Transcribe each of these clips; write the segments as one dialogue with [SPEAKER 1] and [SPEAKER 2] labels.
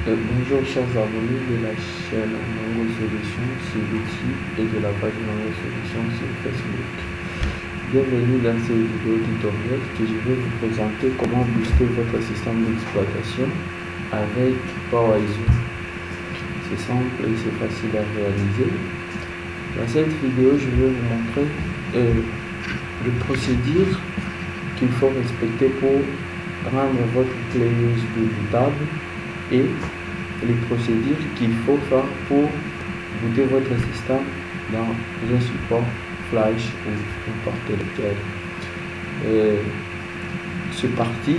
[SPEAKER 1] Bonjour chers abonnés de la chaîne Mango Solutions sur YouTube et de la page Mango Solutions sur Facebook. Bienvenue dans cette vidéo tutoriel que je vais vous présenter comment booster votre système d'exploitation avec PowerISO. C'est simple et c'est facile à réaliser. Dans cette vidéo, je vais vous montrer le procédure qu'il faut respecter pour rendre votre clé USB bootable et les procédures qu'il faut faire pour booter votre système dans un support flash ou n'importe lequel. C'est parti.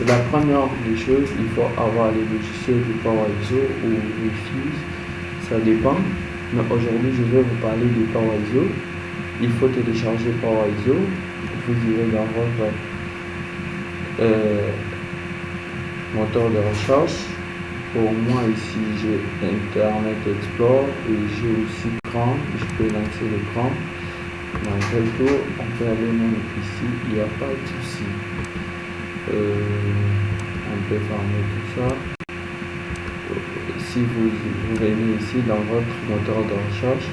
[SPEAKER 1] La première des choses, il faut avoir les logiciels de PowerISO ou Refuse, ça dépend. Mais aujourd'hui, je vais vous parler de PowerISO. Il faut télécharger PowerISO. Vous irez dans votre moteur de recherche. Pour moi ici j'ai Internet Explorer et j'ai aussi Chrome. Je peux lancer le Chrome. Dans quel tour on peut aller même ici, il n'y a pas de souci. On peut fermer tout ça. Si vous venez ici dans votre moteur de recherche,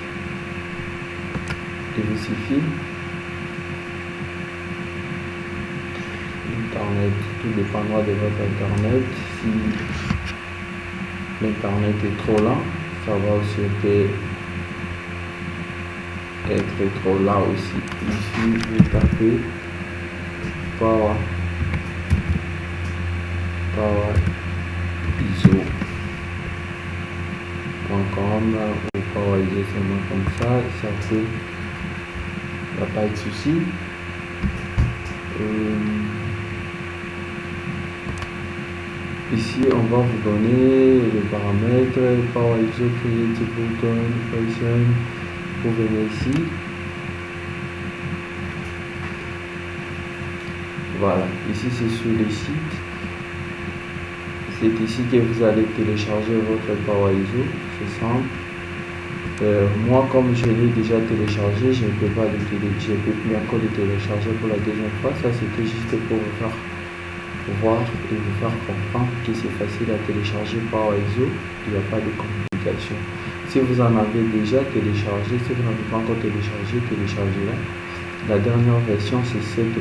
[SPEAKER 1] il vous suffit Internet, tout dépendra de votre Internet. Si l'internet est trop lent, ça va aussi être trop lent aussi. Ici vous tapez PowerISO ou PowerISO seulement comme ça peut, il n'y a pas de souci. Ici, on va vous donner les paramètres, PowerISO, Create Button, Function. Vous venez ici. Voilà, ici c'est sur le site. C'est ici que vous allez télécharger votre PowerISO. C'est simple. Moi, comme je l'ai déjà téléchargé, je ne peux pas le télécharger. Je peux plus encore le télécharger pour la deuxième fois. Ça, c'était juste pour vous faire voir et vous faire comprendre que c'est facile à télécharger PowerISO, il n'y a pas de complication. Si vous en avez déjà téléchargé, si vous n'avez pas encore téléchargé, téléchargez-la. La dernière version c'est 7.9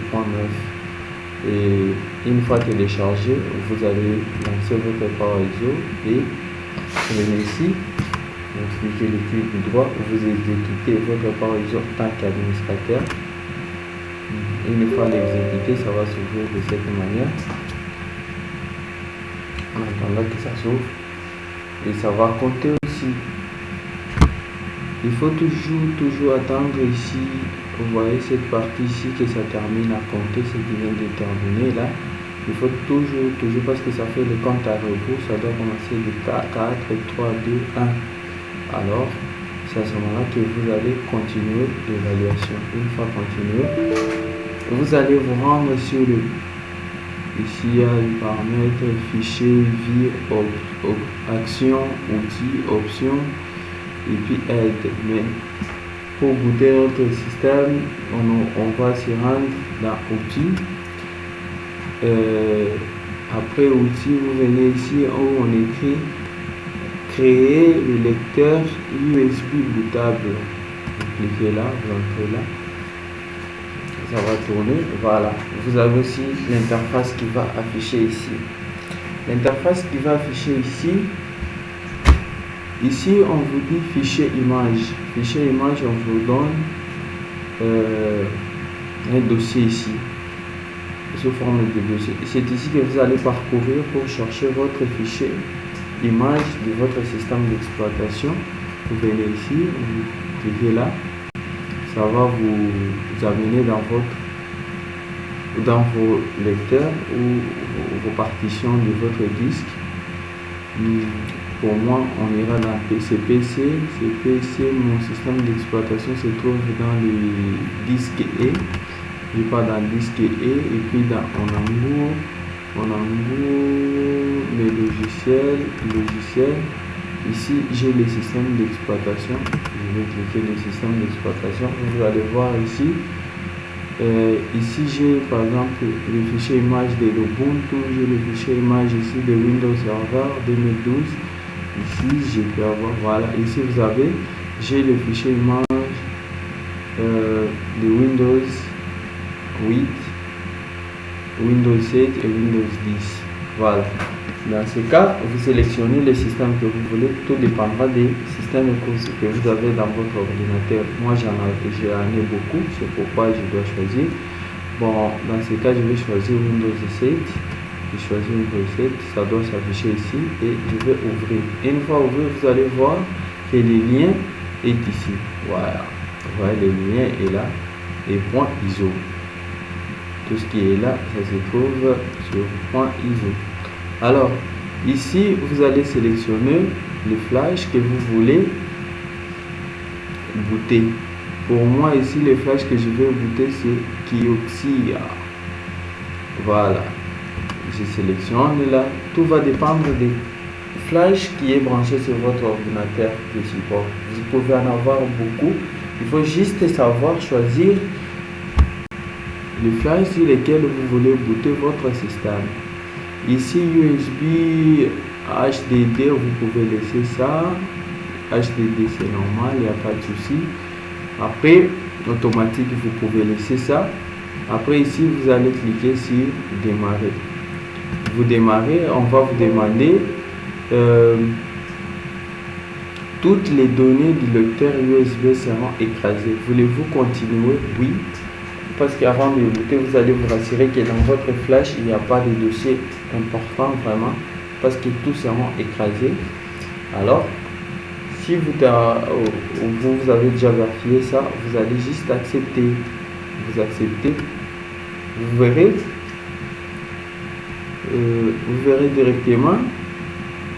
[SPEAKER 1] et une fois téléchargé, vous allez lancer votre PowerISO et vous venez ici, vous cliquez le clic droit, vous exécutez votre PowerISO en tant qu'administrateur. Une fois l'exécuté, ça va s'ouvrir de cette manière. En attendant que ça s'ouvre. Et ça va compter aussi. Il faut toujours attendre ici. Vous voyez cette partie ici que ça termine à compter, ce qui vient de terminer là. Il faut toujours parce que ça fait le compte à rebours. Ça doit commencer de 4, 3, 2, 1. Alors, c'est à ce moment-là que vous allez continuer l'évaluation. Une fois continué, vous allez vous rendre sur le ici il y a le paramètre fichier vie action outils options et puis aide. Mais pour booter notre système on va s'y rendre dans outils. Après outils, vous venez ici où on écrit créer le lecteur USB bootable. Vous cliquez là, vous entrez là, ça va tourner. Voilà, vous avez aussi l'interface qui va afficher ici. L'interface qui va afficher ici on vous dit fichier image. Fichier image, on vous donne un dossier ici sous forme de dossier. C'est ici que vous allez parcourir pour chercher votre fichier image de votre système d'exploitation. Vous venez ici, vous cliquez là, ça va vous amener dans vos lecteurs ou vos partitions de votre disque. Pour moi, on ira dans PC. Mon système d'exploitation se trouve dans le disque E. Je pars dans le disque E et puis dans on envoie les logiciels. Ici, j'ai le système d'exploitation. Je vais cliquer le système d'exploitation. Vous allez voir ici, Ici j'ai par exemple le fichier image de l'Ubuntu, j'ai le fichier image ici de Windows Server 2012. Ici je peux avoir, voilà, ici vous avez, j'ai le fichier image de Windows 8, Windows 7 et Windows 10. Voilà. Dans ce cas, vous sélectionnez le système que vous voulez. Tout dépendra des systèmes que vous avez dans votre ordinateur. Moi, j'en ai beaucoup. C'est pourquoi je dois choisir. Bon, dans ce cas, je vais choisir Windows 7. Je choisis Windows 7. Ça doit s'afficher ici. Et je vais ouvrir. Et une fois ouvert, vous allez voir que le lien est ici. Voilà. Vous voyez, le lien est là. Et .iso. Tout ce qui est là, ça se trouve sur .iso. Alors, ici, vous allez sélectionner le flash que vous voulez booter. Pour moi, ici, le flash que je vais booter, c'est Kioxia. Voilà. Je sélectionne là. Tout va dépendre des flash qui est branché sur votre ordinateur de support. Vous pouvez en avoir beaucoup. Il faut juste savoir choisir le flash sur lequel vous voulez booter votre système. Ici USB HDD, vous pouvez laisser ça. HDD c'est normal, il n'y a pas de souci. Après automatique, vous pouvez laisser ça. Après ici vous allez cliquer sur démarrer. Vous démarrez, on va vous demander toutes les données du lecteur USB seront écrasées. Voulez-vous continuer? Oui. Parce qu'avant de booter, vous allez vous rassurer que dans votre flash, il n'y a pas de dossier important vraiment, parce que tout sera écrasé. Alors, si vous avez déjà vérifié ça, vous allez juste accepter. Vous acceptez. Vous verrez directement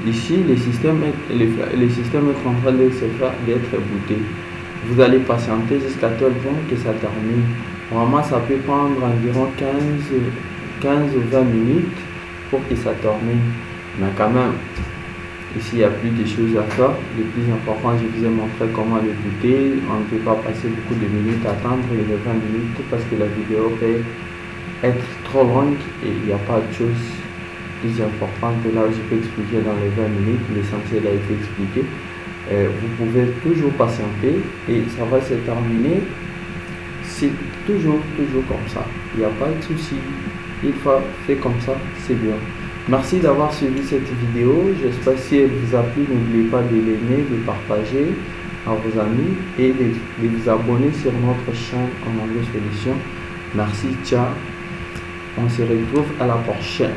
[SPEAKER 1] ici le système est en train d'être booté. Vous allez patienter jusqu'à tel point que ça termine. Normalement, ça peut prendre environ 15 ou 20 minutes pour que ça termine. Mais quand même, ici, il y a plus de choses à faire. Le plus important, je vous ai montré comment le booter. On ne peut pas passer beaucoup de minutes à attendre les 20 minutes parce que la vidéo peut être trop longue et il n'y a pas de choses plus importantes là où je peux expliquer dans les 20 minutes. L'essentiel a été expliqué. Vous pouvez toujours patienter et ça va se terminer. C'est toujours comme ça. Il n'y a pas de souci. Il faut faire comme ça, c'est bien. Merci d'avoir suivi cette vidéo. J'espère que si elle vous a plu, n'oubliez pas de l'aimer, de partager à vos amis et de vous abonner sur notre chaîne en anglais solution. Merci, ciao. On se retrouve à la prochaine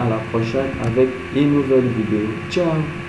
[SPEAKER 1] avec une nouvelle vidéo. Ciao.